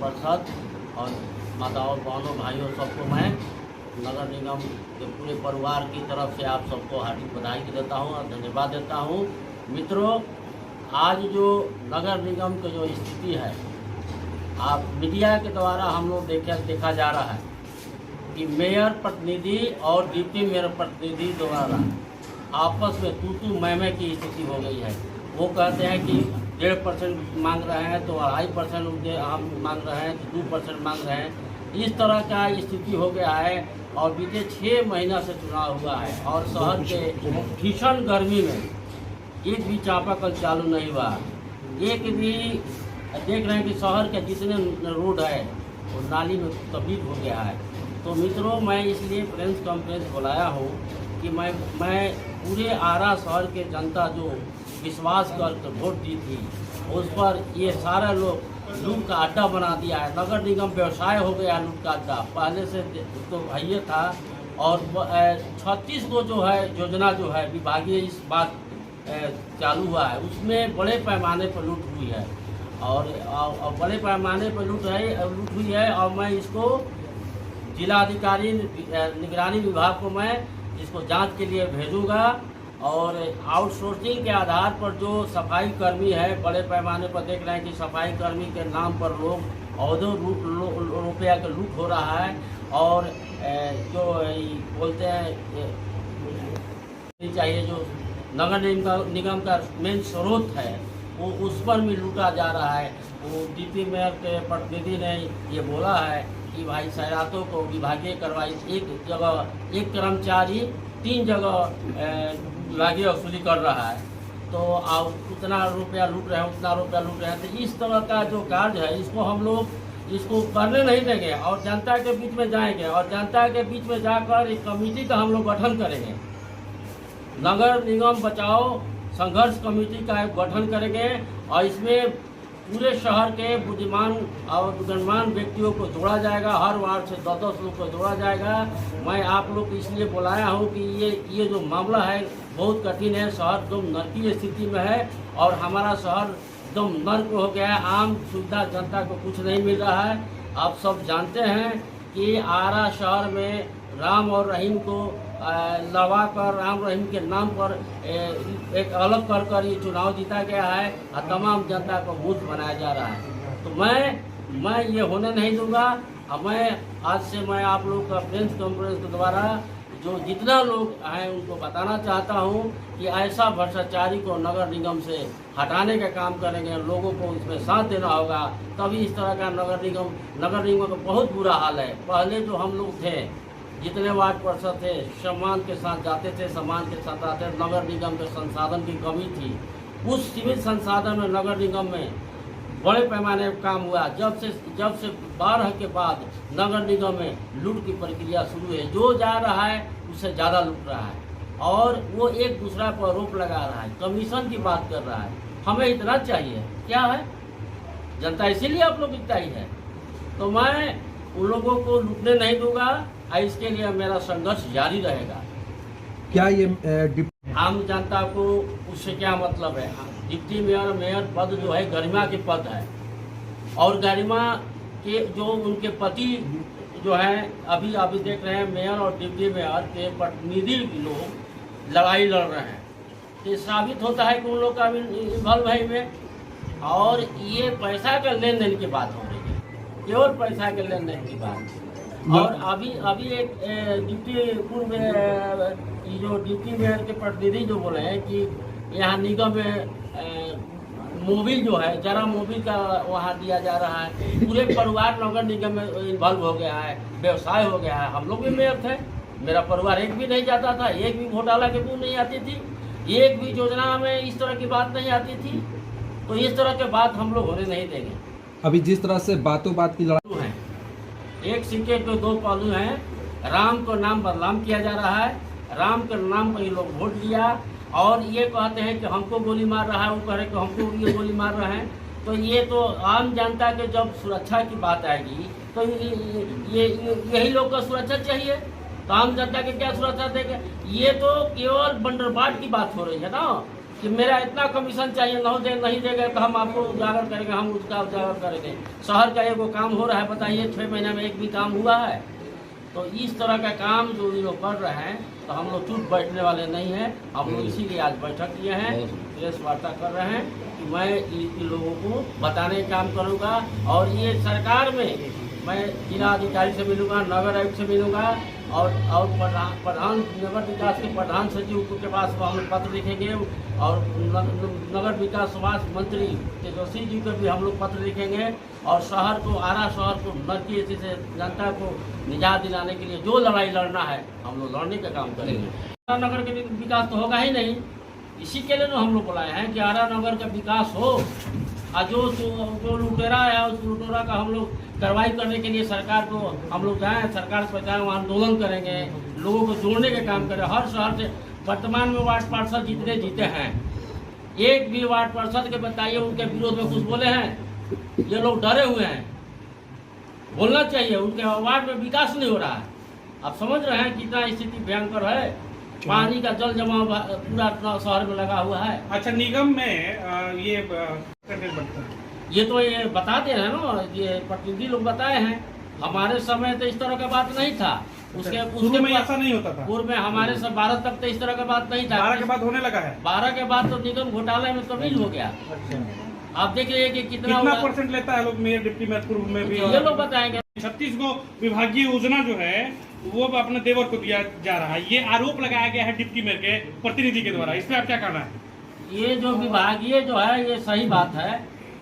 पार्षद और माताओं बहनों भाइयों सबको मैं नगर निगम के पूरे परिवार की तरफ से आप सबको हार्दिक बधाई देता हूँ और धन्यवाद देता हूँ। मित्रों, आज जो नगर निगम की जो स्थिति है, आप मीडिया के द्वारा हम लोग देखा जा रहा है कि मेयर प्रतिनिधि और डिप्टी मेयर प्रतिनिधि द्वारा आपस में तू मैं की स्थिति हो गई है। वो कहते हैं कि 1.5% मांग रहे हैं तो 2.5% हम मांग रहे हैं तो 2% मांग रहे हैं। इस तरह का स्थिति हो गया है और बीते 6 महीना से चुनाव हुआ है और शहर के भीषण गर्मी में एक भी चापाकल चालू नहीं हुआ। एक भी देख रहे हैं कि शहर के जितने रोड है वो नाली में तब्दील हो गया है। तो मित्रों, मैं इसलिए प्रेस कॉन्फ्रेंस बुलाया हूँ कि मैं पूरे आरा शहर के जनता जो विश्वास कर वोट दी थी उस पर ये सारे लोग लूट का अड्डा बना दिया है। नगर निगम व्यवसाय हो गया लूट का अड्डा। पहले से तो भैया था और 36 को जो है योजना जो है विभागीय इस बात चालू हुआ है, उसमें बड़े पैमाने पर लूट हुई है और बड़े पैमाने पर लूट हुई है। और मैं इसको जिलाधिकारी निगरानी विभाग को मैं इसको जांच के लिए भेजूंगा और आउटसोर्सिंग के आधार पर जो सफाई कर्मी है बड़े पैमाने पर देख रहे हैं कि सफाई कर्मी के नाम पर लोग अवैध रुपया का लूट हो रहा है। और जो बोलते हैं चाहिए जो नगर निगम का मेन स्रोत है वो उस पर भी लूटा जा रहा है। वो डिप्टी मेयर के प्रतिनिधि ने ये बोला है कि भाई शहरातों को विभागीय कार्रवाई, एक जगह एक कर्मचारी 3 जगह विभागीय वसूली कर रहा है, तो आप उतना रुपया लूट रहे हैं उतना रुपया लूट रहे हैं। तो इस तरह का जो कार्य है इसको हम लोग इसको करने नहीं देंगे और जनता के बीच में जाएंगे और जनता के बीच में जाकर एक कमेटी का हम लोग गठन करेंगे। नगर निगम बचाओ संघर्ष कमेटी का एक गठन करेंगे और इसमें पूरे शहर के बुद्धिमान और गणमान्य व्यक्तियों को जोड़ा जाएगा। हर वार्ड से 10-10 लोग को जोड़ा जाएगा। मैं आप लोग को इसलिए बुलाया हूँ कि ये जो मामला है बहुत कठिन है। शहर एकदम नरकीय स्थिति में है और हमारा शहर एकदम नर्क हो गया है। आम सुविधा जनता को कुछ नहीं मिल रहा है। आप सब जानते हैं कि आरा शहर में राम और रहीम को लड़वा कर राम रहीम के नाम पर एक अलग कर ये चुनाव जीता गया है और तमाम जनता को मूर्ख बनाया जा रहा है। तो मैं ये होने नहीं दूंगा। अब मैं आज से मैं आप लोग का प्रेस कॉन्फ्रेंस के द्वारा जो जितना लोग हैं उनको बताना चाहता हूँ कि ऐसा भ्रष्टाचारी को नगर निगम से हटाने का काम करेंगे। लोगों को इसमें साथ देना होगा, तभी इस तरह का नगर निगम का बहुत बुरा हाल है। पहले जो हम लोग थे जितने वार्ड पार्षद थे सम्मान के साथ जाते थे, सम्मान के साथ आते। नगर निगम के संसाधन की कमी थी। उस सीमित संसाधन में नगर निगम में बड़े पैमाने पर काम हुआ। जब से 12 के बाद नगर निगम में लूट की प्रक्रिया शुरू है। जो जा रहा है उससे ज़्यादा लूट रहा है और वो एक दूसरा पर आरोप लगा रहा है, कमीशन की बात कर रहा है। हमें इतना चाहिए क्या है, जनता इसीलिए आप लोग इतना ही है। तो मैं उन लोगों को लूटने नहीं दूंगा। इसके लिए मेरा संघर्ष जारी रहेगा। क्या ये आम जनता को उससे क्या मतलब है? डिप्टी मेयर पद जो है गरिमा के पद है और गरिमा के जो उनके पति जो है अभी देख रहे हैं मेयर और डिप्टी मेयर के प्रतिनिधि लोग लड़ाई लड़ रहे हैं। तो साबित होता है कि उन लोग का भी इन्वॉल्व है में। और ये पैसा के लेन देन की बात हो रही है, केवल पैसा के लेन देन की बात। और अभी एक डिप्टी मेयर के प्रतिनिधि जो बोले हैं कि यहाँ निगम में मोबिल जो है जरा मोबिल का वहाँ दिया जा रहा है। पूरे परिवार नगर निगम में इन्वॉल्व हो गया है, व्यवसाय हो गया है। हम लोग भी मेयर थे, मेरा परिवार एक भी नहीं जाता था, एक भी घोटाला की बू नहीं आती थी, एक भी योजना में इस तरह की बात नहीं आती थी। तो इस तरह के बात हम लोग होने नहीं देंगे। अभी जिस तरह से बातों बात की लड़ाई है, एक सिक्के के 2 पहलू हैं। राम को नाम बदनाम किया जा रहा है, राम के नाम पर ये लोग वोट दिया और ये कहते हैं कि हमको गोली मार रहा है, वो कह रहे कि हमको ये गोली मार रहे हैं। तो ये तो आम जनता के जब सुरक्षा की बात आएगी तो यही लोग का सुरक्षा चाहिए। तो आम जनता के क्या सुरक्षा देंगे? ये तो केवल बंदरबाट की बात हो रही है ना। कि मेरा इतना कमीशन चाहिए, नहीं देगा तो हम आपको उजागर करेंगे, हम उसका उजागर करेंगे। शहर का एगो काम हो रहा है, बताइए 6 महीने में एक भी काम हुआ है? तो इस तरह का काम जो ये लोग कर रहे हैं, तो हम लोग चुप बैठने वाले नहीं हैं। हम लोग इसीलिए आज बैठक किए हैं, प्रेस वार्ता कर रहे हैं कि मैं इन लोगों को बताने का काम करूँगा। और ये सरकार में मैं जिला अधिकारी से मिलूंगा, नगर आयुक्त से मिलूंगा और प्रधान नगर विकास के प्रधान सचिव के पास हम लोग पत्र लिखेंगे और नगर विकास समाज मंत्री तेजस्वी जी को भी हम लोग पत्र लिखेंगे। और शहर को, आरा शहर को नरकी से जनता को निजात दिलाने के लिए जो लड़ाई लड़ना है हम लोग लड़ने का काम करेंगे। आरा नगर के विकास तो होगा ही नहीं, इसी के लिए तो हम लोग बुलाए हैं कि आरा नगर का विकास हो। और जो लुटेरा है उस लुटेरा का हम लोग कार्रवाई करने के लिए सरकार को हम लोग जाएँ, सरकार पर जाएँ, वहाँ आंदोलन करेंगे, लोगों को जोड़ने का काम करें। हर शहर से वर्तमान में वार्ड पार्षद जितने जीते हैं, एक भी वार्ड पार्षद के बताइए उनके विरोध में कुछ बोले हैं? ये लोग डरे हुए हैं। बोलना चाहिए, उनके वार्ड में विकास नहीं हो रहा है। आप समझ रहे हैं कितना स्थिति भयंकर है, पानी का जल जमाव पूरा शहर में लगा हुआ है। अच्छा, निगम में ये तो ये बताते हैं ना, ये प्रतिनिधि लोग बताए हैं। हमारे समय तो इस तरह का बात नहीं था। शुरू में ऐसा नहीं होता था। पूर्व में हमारे सब 12 तक तो इस तरह का बात नहीं था। 12 के बाद होने लगा है। 12 के बाद तो निगम घोटाले में तब्दील हो गया। आप देख लीजिए कि कितना परसेंट लेता है लोग मेयर डिप्टी मेयर पूर्व में भी। ये लोग बताएंगे। 36 को विभागीय योजना जो है वो अपने देवर को दिया जा रहा है, ये आरोप लगाया गया है डिप्टी मेयर के प्रतिनिधि के द्वारा। इस पर आप क्या कहना है? ये जो विभागीय जो है ये सही बात है।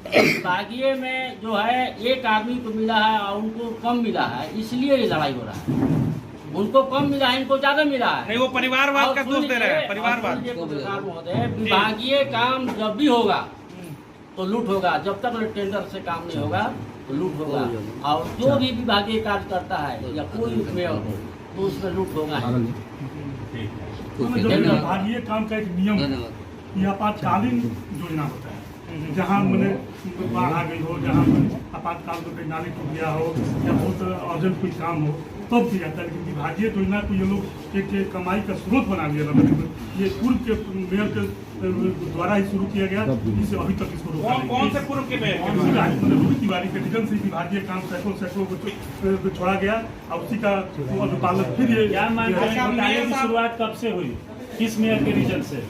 विभागीय में जो है एक आदमी को मिला है और उनको कम मिला है, इसलिए ये लड़ाई हो रहा है। उनको कम मिला है, इनको ज्यादा मिला है। नहीं, वो परिवारवाद का दोष दे रहे हैं। परिवारवाद। विभागीय काम जब भी होगा तो लूट होगा, जब तक टेंडर से काम नहीं होगा तो लूट होगा। और जो भी विभागीय कार्य करता है या कोई मेयर हो तो उसमें लूट होगा। विभागीय काम का एक नियम है, यह आपातकालीन योजना होता है। जहाँ मैंने बाढ़ आ गई हो, जहाँ आपातकाल में कोई नाली टूट गया हो या बहुत अर्जेंट कोई काम हो तब किया जाता है। लेकिन विभागीय योजना को ये लोग एक कमाई का स्रोत बना दिया। ये पूर्व के मेयर के द्वारा ही शुरू किया गया, इसे अभी तक इसको रोका नहीं। कौन से पूर्व के मेयर? रूबी तिवारी के निधन से विभागीय काम सैकड़ों को छोड़ा गया और उसी का अनुपालन फिर ये शुरुआत कब से हुई, किस मेयर के रीजन से?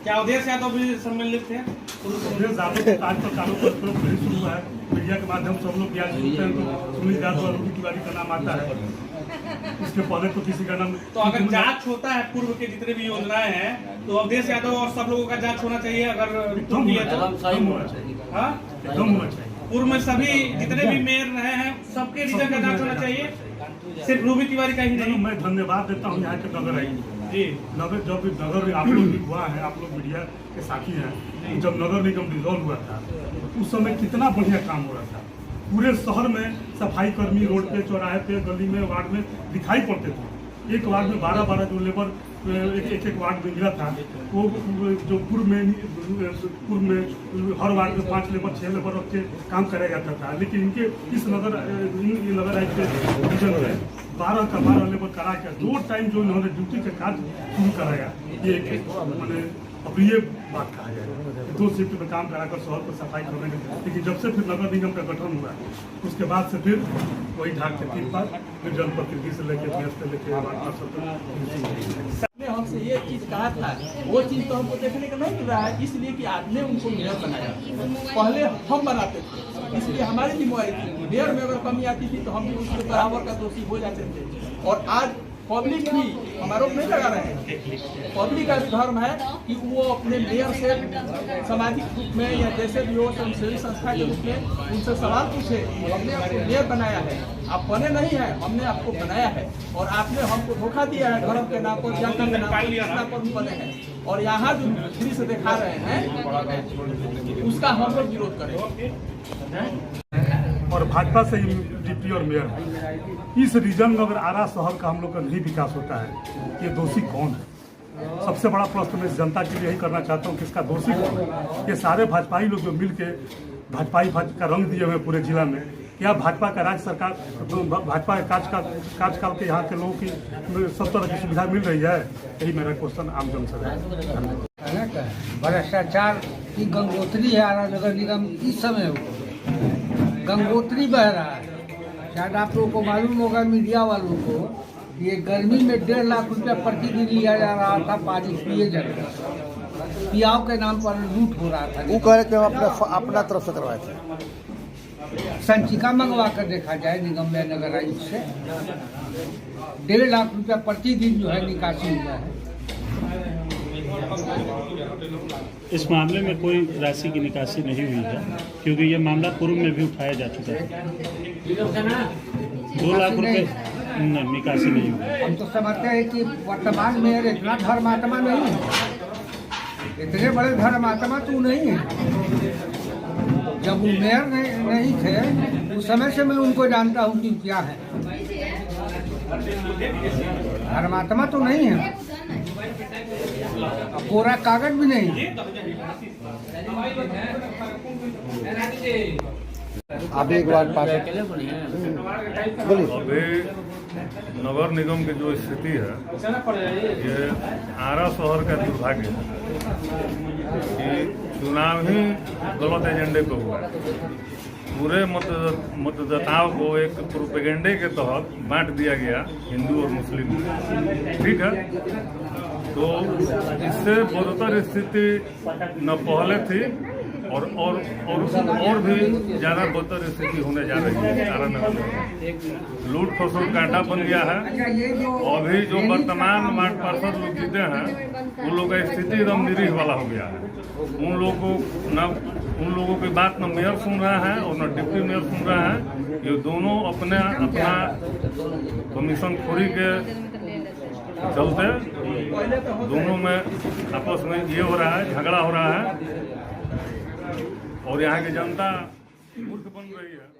क्या अवधेश यादव भी सम्मिलित थे? अवधेश यादव को आज तक कानून पर शुरू हुआ है, मीडिया के माध्यम से हम लोग ज्ञान सुनते हैं तो सुनील यादव और रूबी तिवारी का नाम आता है। इसके पहले तो किसी का नाम। तो अगर जांच होता है पूर्व के जितने भी योजनाएं हैं तो अवधेश यादव और सब लोगों का जांच होना चाहिए। अगर एकदम होना चाहिए, हाँ एकदम होना चाहिए। पूर्व में सभी जितने भी मेयर रहे हैं सबके रीजन का जांच होना चाहिए, सिर्फ रूबी तिवारी का ही नहीं। मैं धन्यवाद देता हूँ यहाँ के नगर आयुक्त जी। नगर जब नगर आप लोग भी हुआ है, आप लोग मीडिया के साथी हैं, जब नगर निगम डिजॉल्व हुआ था उस समय कितना बढ़िया काम हो रहा था। पूरे शहर में सफाई कर्मी रोड पे, चौराहे पे, गली में, वार्ड में दिखाई पड़ते थे। एक वार्ड में 12 जो लेबर एक वार्ड में मिला था, वो जो पूर्व में हर वार्ड में 5 लेबर 6 लेबर रख के काम कराया जाता था। लेकिन इनके इस नगर आयुक्त के डिवीजन में 12 का 12 लेबर करा के 2 टाइम जो इन्होंने ड्यूटी का कार्य शुरू कराया, ये मैंने अप्रिय बात कहा जाए। 2 शिफ्ट में काम कराकर शहर पर सफाई करने के। लेकिन जब से फिर नगर निगम का गठन हुआ उसके बाद से फिर वही ढाक के 3 बार फिर जनप्रतिनिधि से लेके हमसे ये चीज कहा था, वो चीज तो हमको देखने को नहीं मिल रहा है, इसलिए कि आपने उनको मेयर बनाया। पहले हम बनाते थे, इसलिए हमारी जिम्मेवारी थी। मेयर में अगर कमी आती थी तो हम भी उसके बराबर का दोषी हो जाते थे। और आज पब्लिक भी हम आरोप नहीं लगा रहे हैं, पब्लिक का भी धर्म है कि वो अपने मेयर से सामाजिक रूप में या जैसे भी हो स्वयंसेवी संस्था के रूप में उनसे सवाल पूछे। हमने आपको मेयर बनाया है, आप बने नहीं है, हमने आपको बनाया है और आपने हमको धोखा दिया है। धर्म के नाम पर, जनता के नाम पर बने हैं और यहाँ जो दृश्य दिखा रहे हैं उसका हम लोग विरोध करेंगे। और भाजपा से डिप्टी और मेयर इस रीजन में अगर आरा शहर का हम लोग का नहीं विकास होता है, ये दोषी कौन है? सबसे बड़ा प्रश्न मैं जनता के लिए यही करना चाहता हूँ कि इसका दोषी कौन है? ये सारे भाजपाई लोग जो मिल के भाजपाई का रंग दिए हुए पूरे जिला में, या भाजपा का राज्य सरकार भाजपा के कार्यकाल के यहाँ के लोगों की सब तरह की सुविधा मिल रही है? यही मेरा क्वेश्चन आम जन से है। कहना क्या है? भ्रष्टाचार की गंगोत्री है आरा नगर निगम इस समय गंगोत्री बह रहा है। शायद आप लोगों को मालूम होगा मीडिया वालों को, ये गर्मी में 1.5 लाख रुपया प्रतिदिन लिया जा रहा था पानी पिए जाकर, पियाव के नाम पर लूट हो रहा था। वो कह रहे कि हम अपना तरफ से करवाए थे। संचिका मंगवा कर देखा जाए निगम में नगर आयुक्त से, 1.5 लाख रुपया प्रतिदिन जो है निकासी हुआ है। इस मामले में कोई राशि की निकासी नहीं हुई है, क्योंकि ये मामला पूर्व में भी उठाया जा चुका है। 2 लाख रुपए निकासी नहीं हुई। हम तो समझते हैं कि वर्तमान में इतना धर्मात्मा नहीं है, इतने बड़े धर्मात्मा तो नहीं है। जब वो मेयर नहीं थे उस समय से मैं उनको जानता हूँ कि क्या है, धर्मात्मा तो नहीं है, कोरा कागज भी नहीं। आप एक बार पास अकेले को नहीं है। बोलिए। अभी नगर निगम की जो स्थिति है, ये आरा शहर का दुर्भाग्य है कि चुनाव ही गलत एजेंडे पे हुआ है। पूरे मतदाताओं को एक प्रोपेगेंडे के तहत बांट दिया गया, हिंदू और मुस्लिम। ठीक है, तो इससे बदतर स्थिति न पहले थी और भी ज़्यादा बदतर स्थिति होने जा रही है। कारण लूट खसोट कांटा बन गया है। अभी जो वर्तमान वार्ड पार्षद लोग जीते हैं, उन लोगों का स्थिति एकदम निरीह वाला हो गया है। उन लोगों की बात न मेयर सुन रहा है और न डिप्टी मेयर सुन रहा है। ये दोनों अपना कमीशन खोरी के चलते दोनों में आपस में ये हो रहा है, झगड़ा हो रहा है और यहाँ की जनता मूर्ख बन रही है।